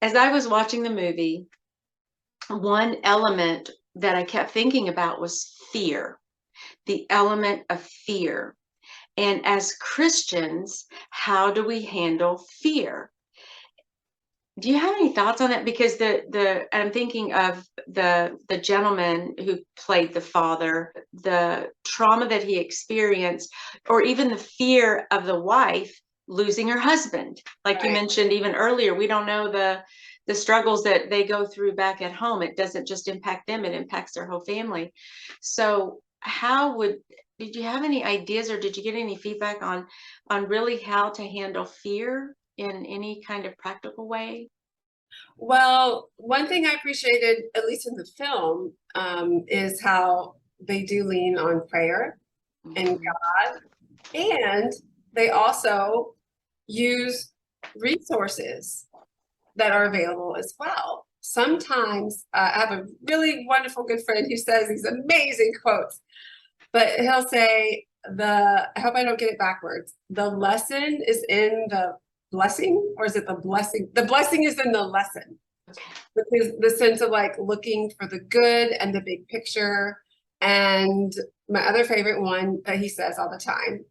As I was watching the movie, one element that I kept thinking about was fear, the element of fear. And as Christians, how do we handle fear? Do you have any thoughts on that? Because I'm thinking of the gentleman who played the father, the trauma that he experienced, or even the fear of the wife losing her husband. Like you Right. mentioned even earlier, we don't know the struggles that they go through back at home. It doesn't just impact them, it impacts their whole family. So did you have any ideas, or did you get any feedback on really how to handle fear in any kind of practical way? Well, one thing I appreciated, at least in the film, is how they do lean on prayer and Mhm. God, and they also use resources that are available as well. Sometimes I have a really wonderful good friend who says these amazing quotes, but he'll say, I hope I don't get it backwards. The lesson is in the blessing, or is it the blessing? The blessing is in the lesson, Okay. which is the sense of like looking for the good and the big picture. And my other favorite one that he says all the time,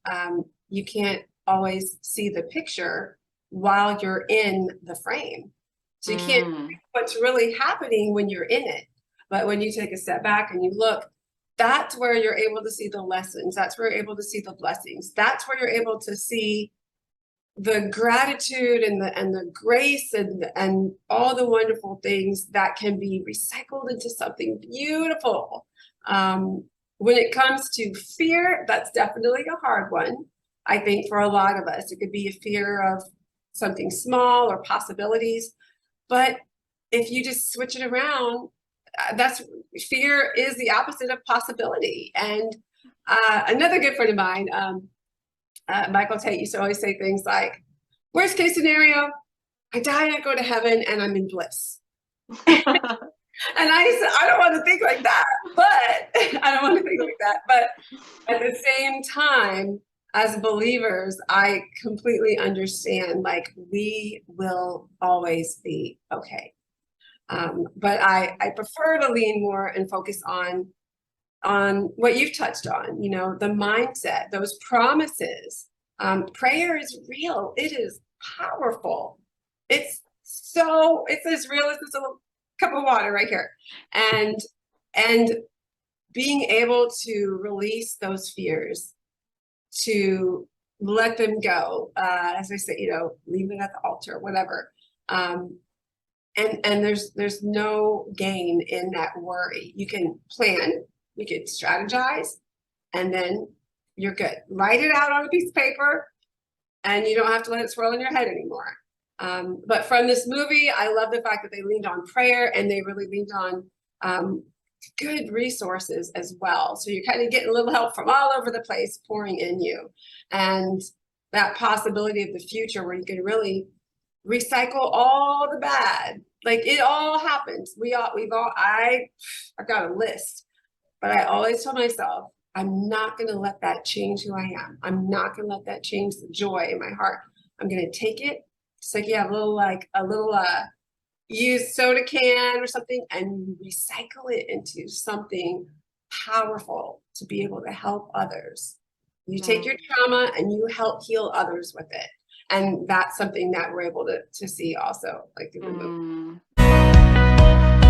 you can't always see the picture while you're in the frame. So you can't see Mm, what's really happening when you're in it. But when you take a step back and you look, that's where you're able to see the lessons. That's where you're able to see the blessings. That's where you're able to see the gratitude and the grace and all the wonderful things that can be recycled into something beautiful. When it comes to fear, that's definitely a hard one. I think for a lot of us, it could be a fear of something small or possibilities. But if you just switch it around, that's fear is the opposite of possibility. And another good friend of mine, Michael Tate, used to always say things like, worst case scenario, I die and I go to heaven and I'm in bliss. And I said, I don't want to think like that, but I don't want to think like that. But at the same time, as believers, I completely understand, like, we will always be okay. But I prefer to lean more and focus on what you've touched on, you know, the mindset, those promises. Prayer is real. It is powerful. It's as real as this little cup of water right here. And being able to release those fears, to let them go, as I say, you know, leave it at the altar, whatever. And there's no gain in that worry. You can plan, you can strategize, and then you're good. Write it out on a piece of paper, and you don't have to let it swirl in your head anymore. But from this movie, I love the fact that they leaned on prayer and they really leaned on good resources as well. So you're kind of getting a little help from all over the place pouring in you. And that possibility of the future where you can really recycle all the bad. Like, it all happens. I've got a list, but I always tell myself, I'm not going to let that change who I am. I'm not going to let that change the joy in my heart. I'm going to take it. It's like you have a little used soda can or something, and recycle it into something powerful to be able to help others. You take your mm. trauma and you help heal others with it. And that's something that we're able to see also, like through the movie. Mm.